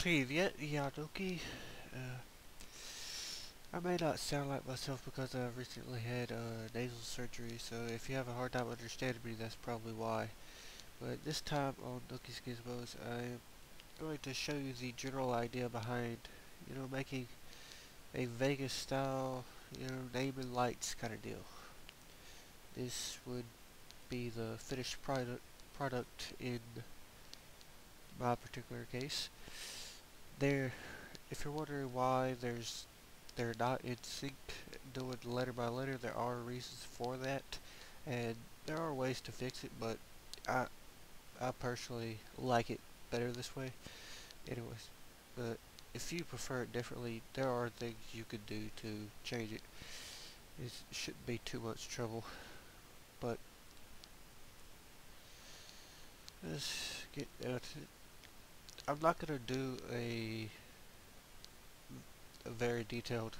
Привет, я Nookie. Uh, I may not sound like myself because I recently had nasal surgery, so if you have a hard time understanding me, that's probably why. But this time on Nookie Gismos, I am going to show you the general idea behind, making a Vegas style, naming lights kind of deal. This would be the finished product in my particular case. There, if you're wondering why they're not in sync, doing letter by letter, there are reasons for that, and there are ways to fix it, but I I personally like it better this way. Anyways, but if you prefer it differently, there are things you could do to change it. It shouldn't be too much trouble, but let's get down to it. I'm not gonna do a very detailed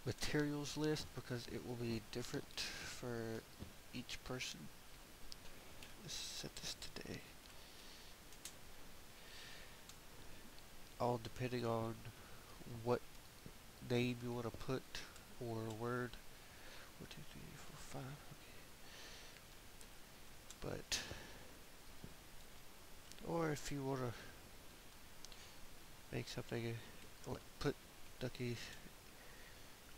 materials list because it will be different for each person. Let's set this today. All depending on what name you want to put or word. 1, 2, 3, 4, 5. Okay. But or if you want to make something like put Ducky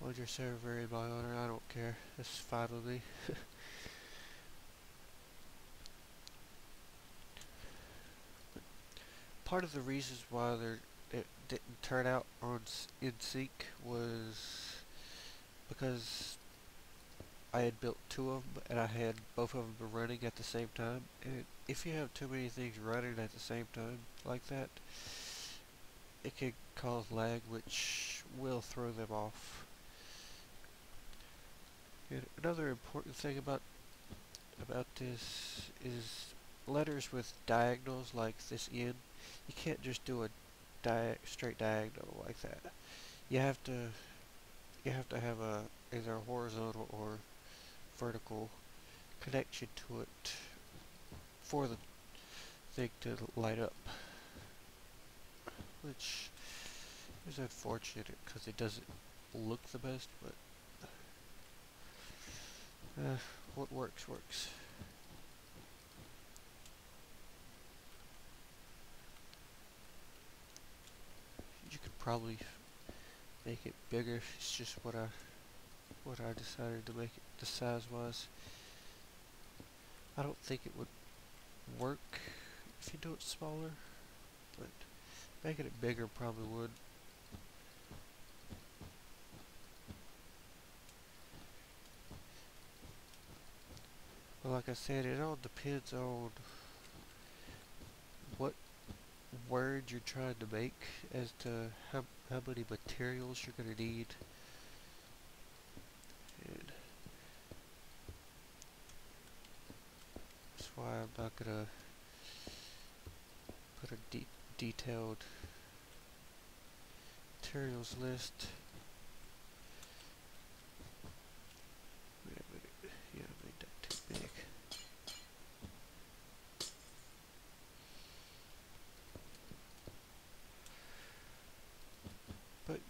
on your server in my honor, I don't care. That's fine with me. Part of the reasons why it didn't turn out on in sync was because I had built two of them and I had both of them running at the same time. And if you have too many things running at the same time like that, it can cause lag, which will throw them off. And another important thing about this is letters with diagonals like this N. You can't just do a straight diagonal like that. You have to have a either a horizontal or vertical connection to it for the thing to light up, which is unfortunate because it doesn't look the best, but what works works. You could probably make it bigger. It's just what I decided to make it the size was. I don't think it would work if you do it smaller, but making it bigger probably would. But like I said, it all depends on what word you're trying to make as to how many materials you're going to need. And that's why I'm not going to put a detailed materials list. Wait a minute. Yeah, I made that too big. But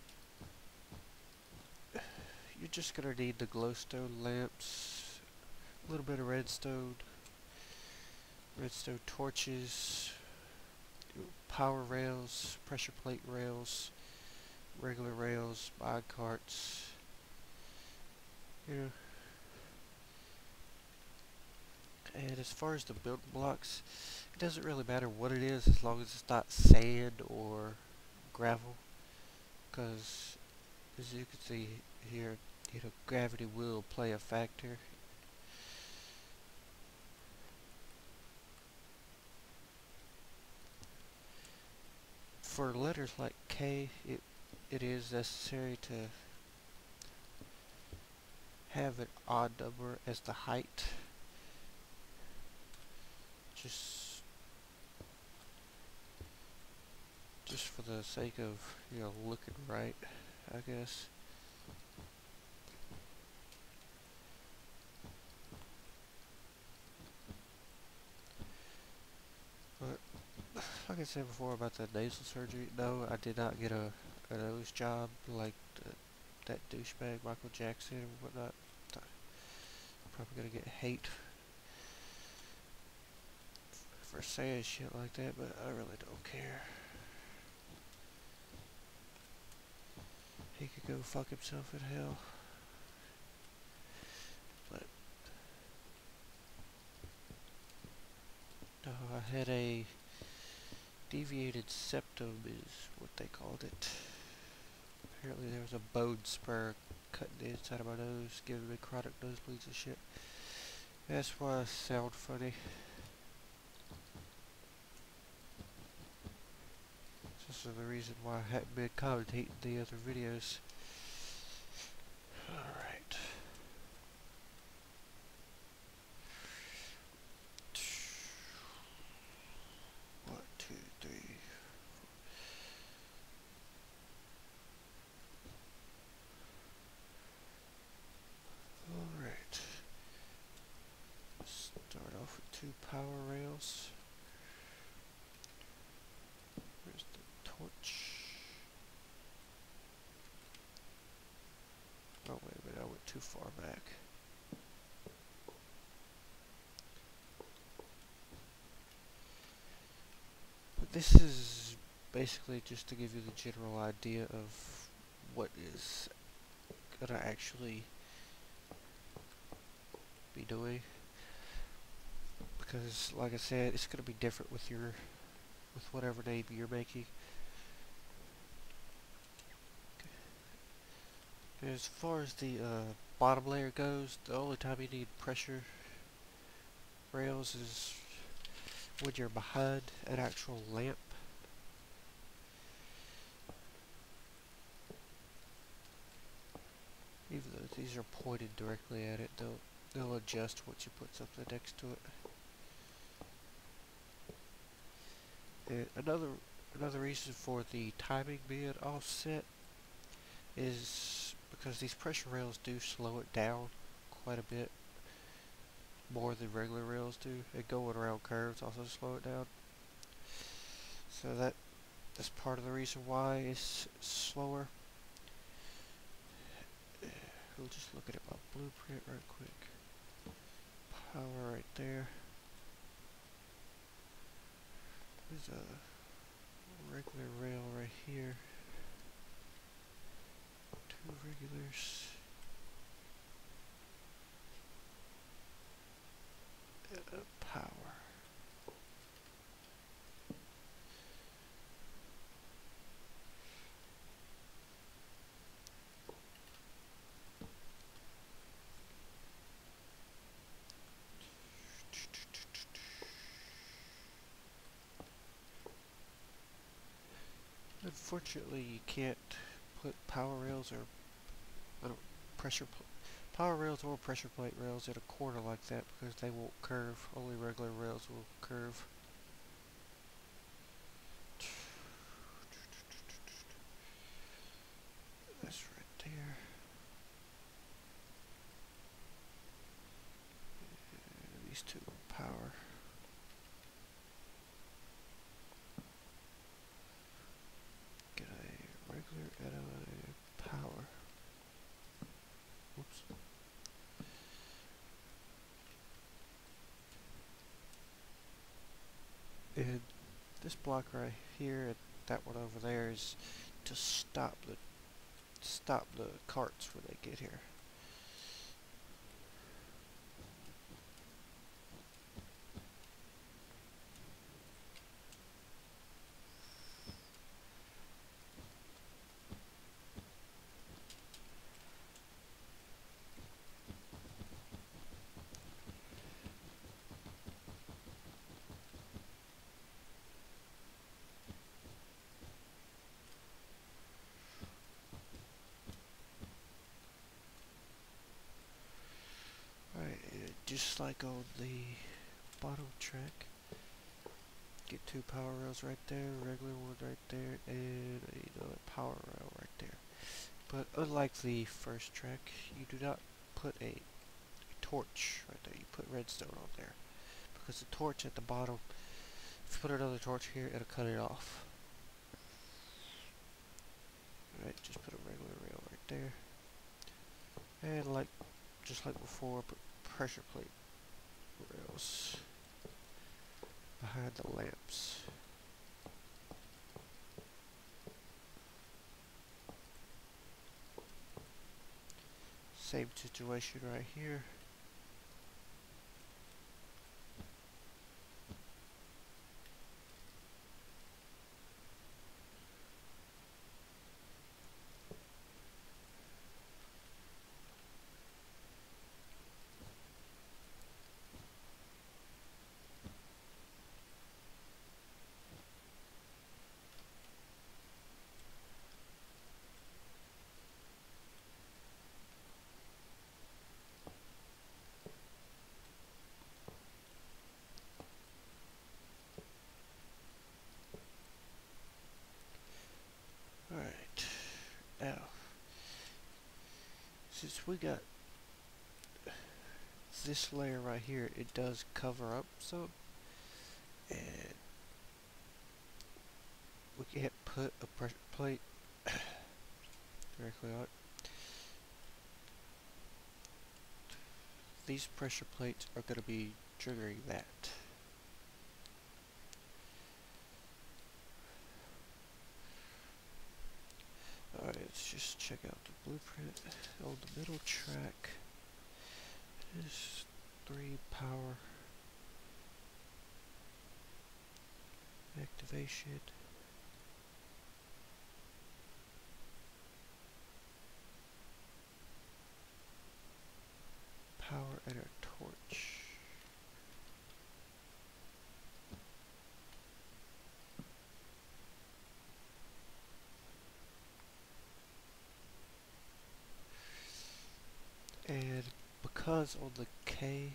you're just going to need the glowstone lamps, a little bit of redstone torches, power rails, pressure plate rails, regular rails, mine carts, And as far as the building blocks, it doesn't really matter what it is as long as it's not sand or gravel, because as you can see here, gravity will play a factor. For letters like K, it is necessary to have an odd number as the height. Just for the sake of, looking right, I guess. But like I I said before about the nasal surgery, no, I did not get a nose job like that douchebag Michael Jackson and whatnot. I'm probably gonna get hate for saying shit like that, but I really don't care. He could go fuck himself in hell. But no, I had a deviated septum is what they called it. Apparently there was a bone spur cutting the inside of my nose, giving me chronic nosebleeds and shit. That's why I sound funny. This is the reason why I haven't been commentating the other videos. Alright. One, two, three. Alright. Start off with 2 power rails. Where's the torch? Oh wait a minute, I went too far back. But this is basically just to give you the general idea of what is gonna actually be doing. Because like I said, it's gonna be different with whatever name you're making. As far as the bottom layer goes, the only time you need pressure rails is when you're behind an actual lamp. Even though these are pointed directly at it, they'll adjust once you put something next to it. And another reason for the timing being offset is because these pressure rails do slow it down quite a bit more than regular rails do, and going around curves also slow it down. So that's part of the reason why it's slower. We'll just look at my blueprint right quick. Power right there. There's a regular rail right here. 2 regulars. Power. Unfortunately, you can't put power rails or power rails or pressure plate rails in a corner like that because they won't curve. Only regular rails will curve. That's right there. And these 2 power. Get a regular and a power. Whoops. And this block right here and that one over there is to stop the carts when they get here. Just like on the bottom track, get 2 power rails right there, regular one right there, and another power rail right there. But unlike the first track, you do not put a torch right there. You put redstone on there because the torch at the bottom If you put another torch here, it'll cut it off. Alright, just put a regular rail right there. And like, just like before, put pressure plate rails behind the lamps. Same situation right here. Alright, now, since we got this layer right here, it does cover up some, and we can't put a pressure plate directly on it. These pressure plates are going to be triggering that. Alright, let's just check out the blueprint. On the middle track is 3 power activation. Power and a torch. And because on the K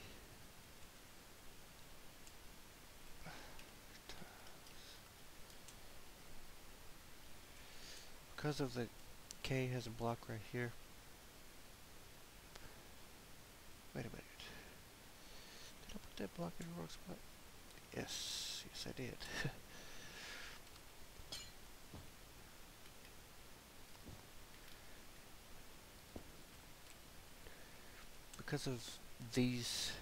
because of the K has a block right here. Wait a minute. Did I put that block in the wrong spot? Yes, yes I did. Because of these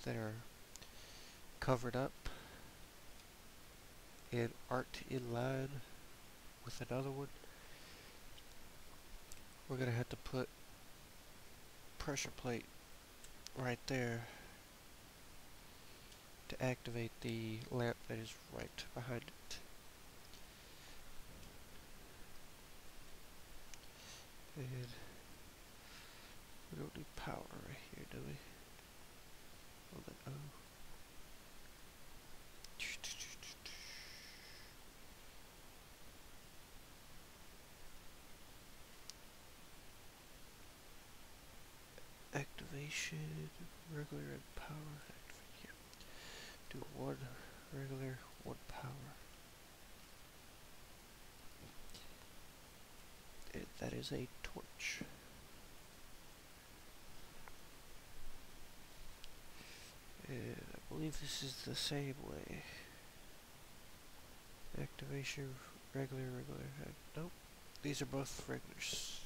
that are covered up and aren't in line with another one, we're gonna have to put pressure plate right there to activate the lamp that is right behind it. And we don't need power right here, do we? On the O. Activation, regular and power. Yeah. Do 1 regular, 1 power. And that is a torch. And I believe this is the same way. Activation, regular, regular. Nope. These are both regulars.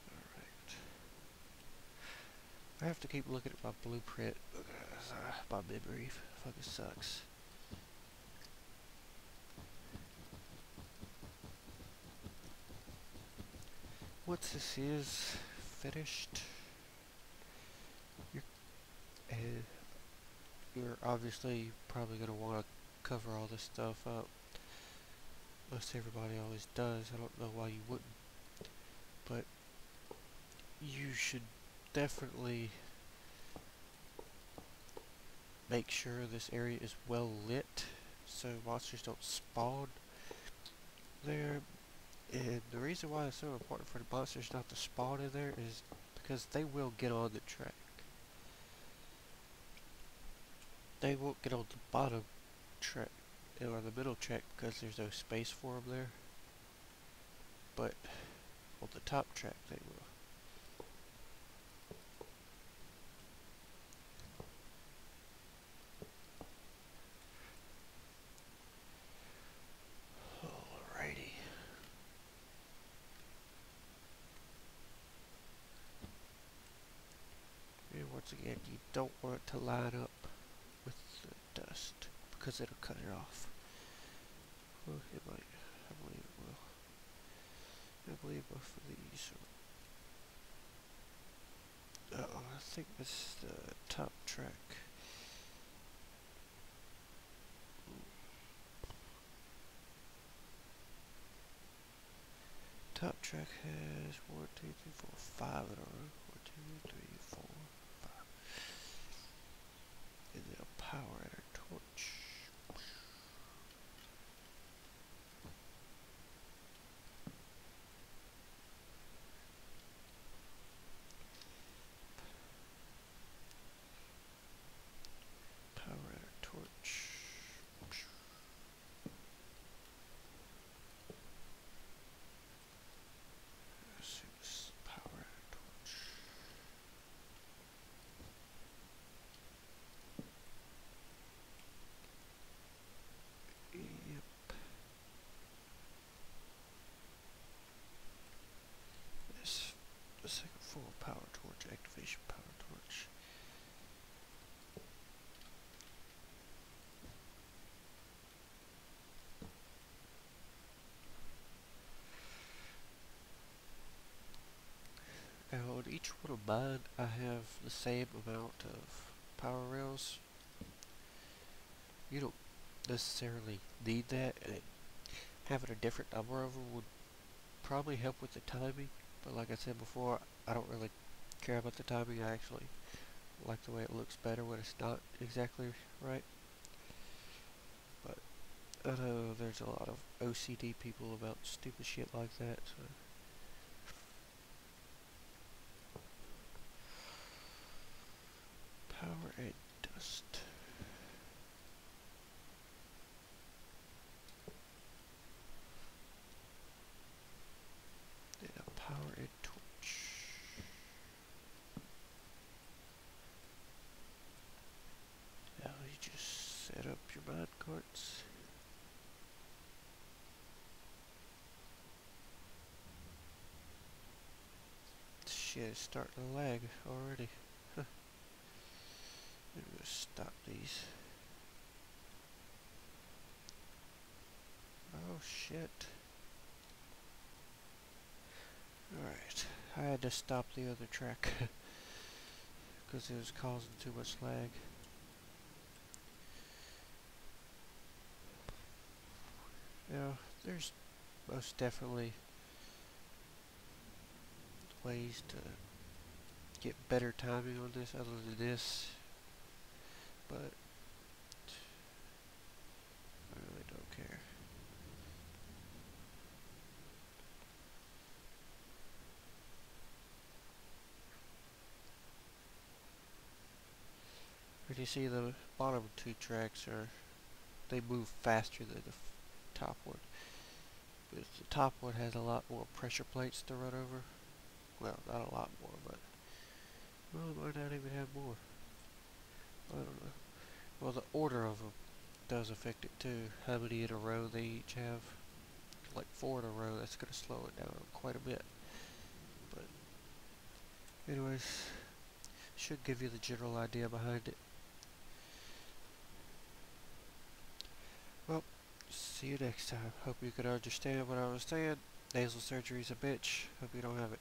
Alright. I have to keep looking at my blueprint because my memory fucking sucks. Once this is finished, you're obviously probably going to want to cover all this stuff up. Most everybody always does. I don't know why you wouldn't. But you should definitely make sure this area is well lit so monsters don't spawn there. And the reason why it's so important for the monsters not to spawn in there is because they will get on the track. They won't get on the bottom track or the middle track because there's no space for them there. But on the top track they will. once again, you don't want it to line up with the dust because it'll cut it off. Well, it might. I believe it will. I believe both of these are... Uh-oh, I think this is the top track. Top track has 1, 2, 3, 4, 5 in a row. 1, 2, 3, 4, 5. And then a power adder torch. Power adder torch. Power adder torch. Yep. This the second full power torch, activation power torch. Now on each one of mine I have the same amount of power rails. You don't necessarily need that, and having a different number of them would probably help with the timing, but like I said before, I don't really care about the timing. I actually like the way it looks better when it's not exactly right. But I know there's a lot of OCD people about stupid shit like that, so. Power and dust. And a power and torch. Now you just set up your mine carts. Shit is starting to lag already. Huh. I'm gonna stop these. Oh shit. Alright, I had to stop the other track because it was causing too much lag. Now, there's most definitely ways to get better timing on this other than this, but I really don't care. But you see the bottom two tracks they move faster than the top one. But the top one has a lot more pressure plates to run over. Well, not a lot more, but well, it might not even have more. I don't know. Well, the order of them does affect it too. How many in a row they each have. Like 4 in a row, that's going to slow it down quite a bit. But anyways, should give you the general idea behind it. Well, see you next time. Hope you could understand what I was saying. Nasal surgery's a bitch. Hope you don't have it.